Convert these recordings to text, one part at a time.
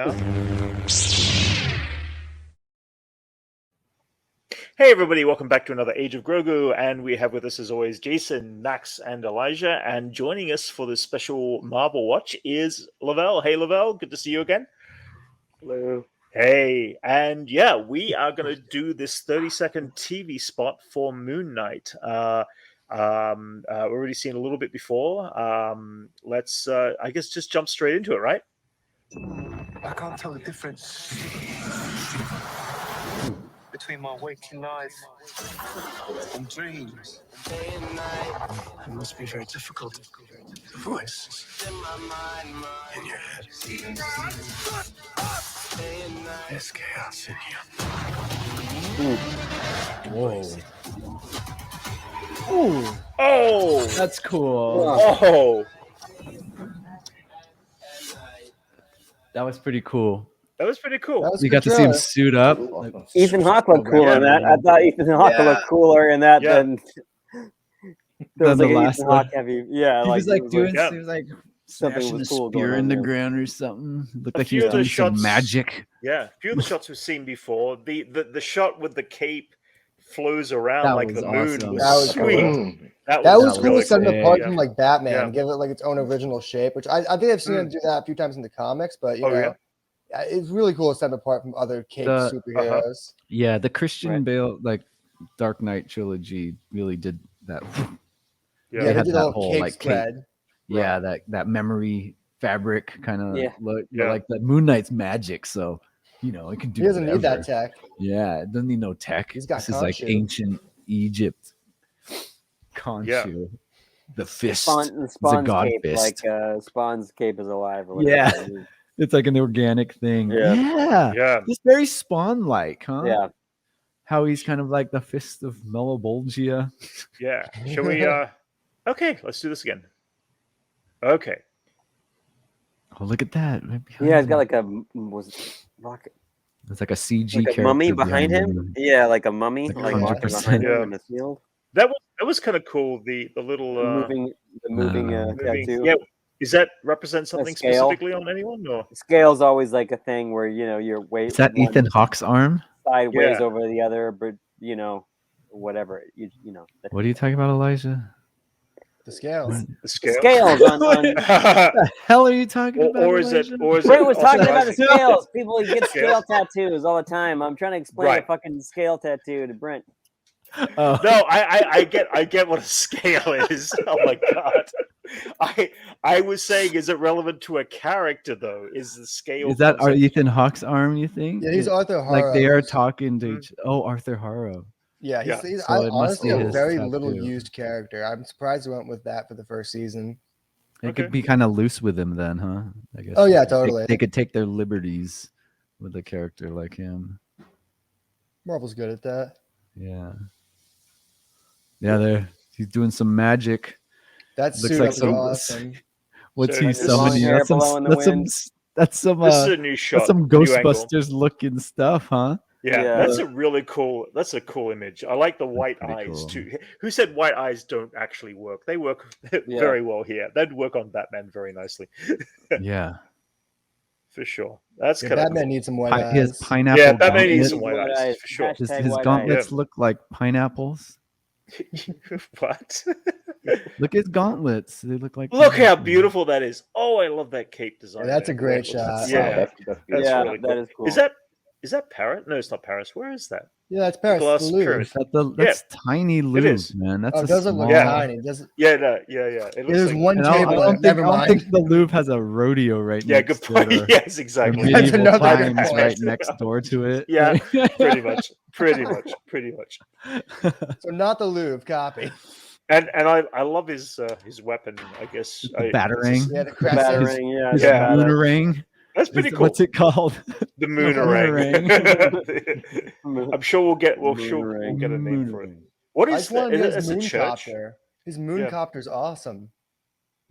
Hey everybody, welcome back to another Age of Grogu, and we have with us as always Jason, Max, and Elijah, and joining us for this special Marvel watch is Lavelle. Hey Lavelle, good to see you again. Hello. Hey, and yeah, we are going to do this 30-second TV spot for Moonlight. We've already seen a little bit before. Let's, I guess, just jump straight into it, right? I can't tell the difference between my waking life and dreams. It must be very difficult. The voice in your head. There's chaos in here. Whoa. Ooh. Oh! That's cool. Oh! That was pretty cool. That was pretty cool. You got to see him suit up. Like, Ethan Hawke looked cool in that. I thought Ethan Hawke looked cooler in that than the like last Ethan one. Hawke heavy. Yeah, He was like doing, he was like something smashing was a cool spear going in the on, ground or something. Looked like he few was of the doing some shots- magic. Yeah, a few of the shots we've seen before. The shot with the cape flows around That like was the moon awesome. was That was sweet. cool. That That was was cool really to set cool. it apart Yeah. from like Batman Yeah. and give it like its own original shape, which I think I've seen him do that a few times in the comics, but you know, it's really cool to set it apart from other cape superheroes. Yeah, the Christian Right. Bale like Dark Knight trilogy really did that. Yeah. They had did that a little whole, cape like, spread. Yeah, that memory fabric kind of Yeah. look. Yeah. But like the Moon Knight's magic, so you know it can do. He doesn't need that whatever. tech. Yeah, it doesn't need no tech. He's got this is like Khonshu. ancient Egypt. Khonshu, the fist. Spawn's god cape, fist. like Spawn's cape is alive. Or whatever Yeah. that is. It's like an organic thing. Yeah. Yeah. It's very Spawn-like, huh? Yeah. How he's kind of like the fist of Malebolgia. Yeah. Shall we okay, let's do this again. Okay. Oh, look at that. right Yeah, behind he's got him. like rocket, It's like a CG like a character mummy behind him. Yeah, like a mummy, Like like walking 100%. behind him Yeah. in the field. That was kind of cool. The little The moving moving- tattoo. yeah. Is that represent something scale. specifically on anyone or Scale's always like a thing where your weight. Is that one Ethan Hawke's arm? side weighs Yeah. over the other, but whatever you know. What are you talking about, Elijah? The scales. the scale? Scales on. The hell are you talking about? or is it Elijah? or is Brent it was talking also- about the scales. People get Scales. scale tattoos all the time. I'm trying to explain Right. a fucking scale tattoo to Brent. Oh. No, I get what a scale is. Oh my god. I was saying, is it relevant to a character though? Is the scale Is that concept- Ethan Hawke's arm? You think? Yeah, he's Arthur Harrow. like they are talking to each. Oh, Arthur Harrow. Yeah, Yeah. he's So it must honestly be a his very tattoo. little used character. I'm surprised he went with that for the first season. They Okay. could be kind of loose with him then, huh? I guess. Oh, yeah, They- totally. They could take their liberties with a character like him. Marvel's good at that. Yeah. Yeah, he's doing some magic. That Looks suit like up is some- awesome. What's So he this is- summoning? Long hair That's some. blowing the That's some. wind. That's some. This is a new shot. That's some new angle. Ghostbusters looking stuff, huh? Yeah, Yeah. that's a really cool. That's a cool image. I like the white pretty eyes cool. too. Who said white eyes don't actually work? They work very well here. They'd work on Batman very nicely, Yeah. for sure. That's Yeah, kind of Batman needs some white eyes. His pineapple. Yeah, Batman needs gauntlet- some white White eyes eyes. for sure. His, Hashtag his white gauntlets eyes. look like pineapples. What? Look at his gauntlets. They look like. Look how pineapples. beautiful that is. Oh, I love that cape design. Yeah, that's there. a great shot. Yeah, That's that's yeah, really cool. that is cool. Is that Paris? No, it's not Paris. Where is that? Yeah, that's Paris. Glass Blue. Paris. That's tiny Louvre, is. man. That's Oh, a it doesn't look small. Yeah. tiny. It doesn't. Yeah, no, yeah. It looks There's like, one And I table. don't Never think mind. the Louvre has a rodeo right Yeah, next good point. door. Yes, Or exactly. That's medieval another good times point. right next door to it. Yeah, pretty much. Pretty much. So not the Louvre copy. And I love his weapon. I guess The batarang. Yeah, the The crescent. battering, yeah. His the Yeah. batter- moonerang. That's pretty cool. What's it called? The Moonerang. I'm sure we'll get a Moonerang. name for it. What I is just that? wanted Is his it a church? mooncopter. His mooncopter's awesome.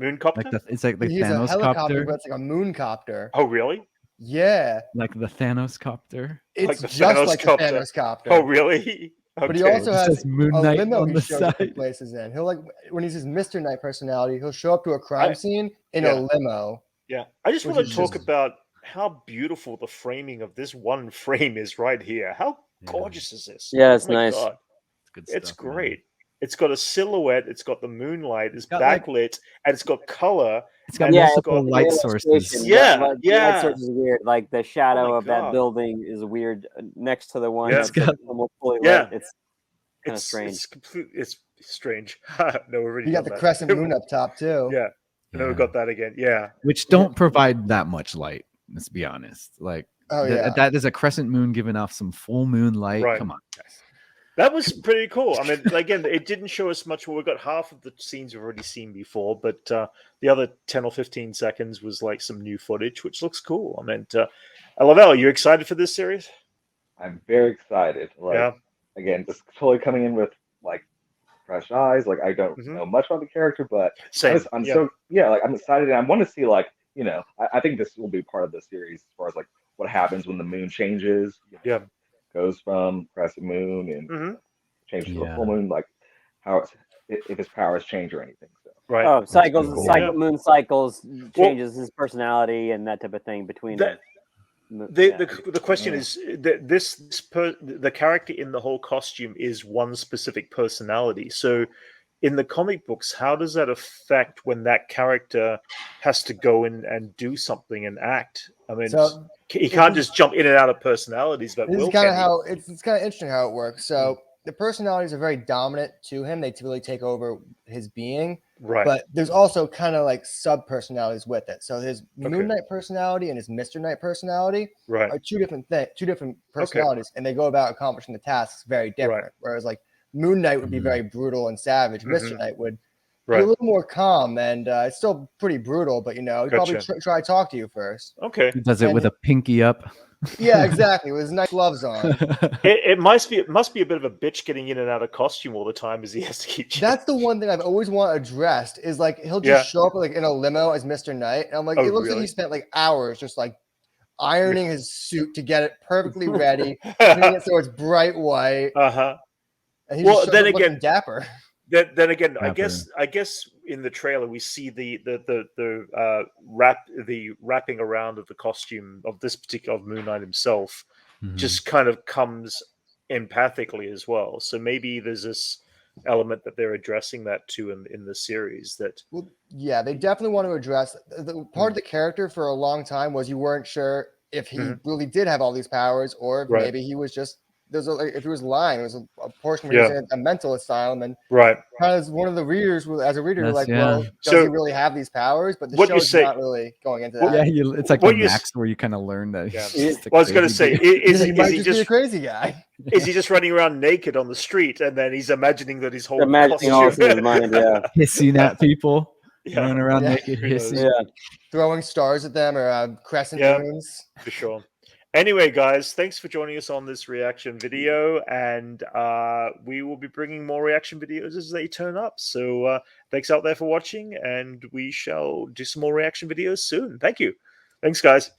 Mooncopter? It's like the He's a Thanos helicopter, copter. but it's like a mooncopter. Oh, really? Yeah, Like the Thanos copter. it's the just Thanos like copter. the Thanos copter. Oh, really? But he Okay. also It has says a Moonlight limo on he the shows up to side. places in. He'll like when he's his Mr. Knight personality, he'll show up to a crime scene in yeah. a limo. Yeah, I just Which want is to talk just about how beautiful the framing of this one frame is right here. How gorgeous is this? Yeah, it's Oh my nice. God. It's good It's stuff, man. great. It's got a silhouette. It's got the moonlight. It's got, like- backlit, and it's got color. It's got and Yeah, multiple it's light illustration. sources. Yeah, The light yeah. source is weird. Like the shadow my of that God. building is weird next to the one Yeah. that's like almost fully Yeah. lit. It's kind of strange. It's strange. No, we're already You got done the that. crescent moon up top too. Yeah. No, we got that again. Yeah. Which don't provide that much light. Let's be honest. Like, Oh yeah. that is a crescent moon giving off some full moon light. Right. Come on, guys. That was pretty cool. I mean, again, it didn't show us much. Well, we got half of the scenes we've already seen before, but the other 10 or 15 seconds was like some new footage, which looks cool. I mean, Lavelle, are you excited for this series? I'm very excited. Like, Yeah. again, just totally coming in with like fresh eyes. Like, I don't know much about the character, but Same. I'm like I'm excited, and I want to see like, you know, I think this will be part of the series as far as like what happens when the moon changes. You know, Yeah. goes from crescent moon and changes to the full moon, like how if his powers change or anything. So. Right. Oh, cycles, Yeah. moon cycles changes his personality and that type of thing between them. The question is that the character in the whole costume is one specific personality. So in the comic books, how does that affect when that character has to go in and do something and act? I mean, So he can't just jump in and out of personalities, but this is kind of how it's kind of interesting how it works. So the personalities are very dominant to him. They typically take over his being. Right. But there's also kind of like sub personalities with it. So his Moon Knight personality and his Mr. Knight personality are two different personalities, and they go about accomplishing the tasks very different. Right. Whereas like Moon Knight would be very brutal and savage. Mr. Knight would be a Right. little more calm, and it's still pretty brutal. But you know, he'd probably try to talk to you first. Okay. He does it with a pinky up. Yeah, exactly. With his nice gloves on. It must be a bit of a bitch getting in and out of costume all the time, as he has to keep. That's the one thing I've always wanted addressed is like he'll just show up like in a limo as Mr. Knight, and I'm like, it looks like he spent like hours just like ironing his suit to get it perfectly ready, cleaning it so it's bright white. And he's just then again dapper. Then again, I guess in the trailer we see the wrapping around of the costume of this particular of Moon Knight himself just kind of comes empathically as well. So maybe there's this element that they're addressing that too in the series. That yeah, they definitely want to address the part of the character for a long time was you weren't sure if he really did have all these powers or if maybe he was just. If he was lying, it was a portion where he was in a mental asylum, and as one of the readers, as a reader, you're like, well, does he really have these powers? But the show's not really going into that. Yeah, it's like the Max where you kind of learn that. I was going to say, is he just just be a crazy guy? Is he just running around naked on the street, and then he's imagining that his whole imagining all in his mind, hissing at people, running around naked, hissing, throwing stars at them or crescent moons. For sure. Anyway, guys, thanks for joining us on this reaction video, and we will be bringing more reaction videos as they turn up. So thanks out there for watching, and we shall do some more reaction videos soon. Thank you. Thanks, guys.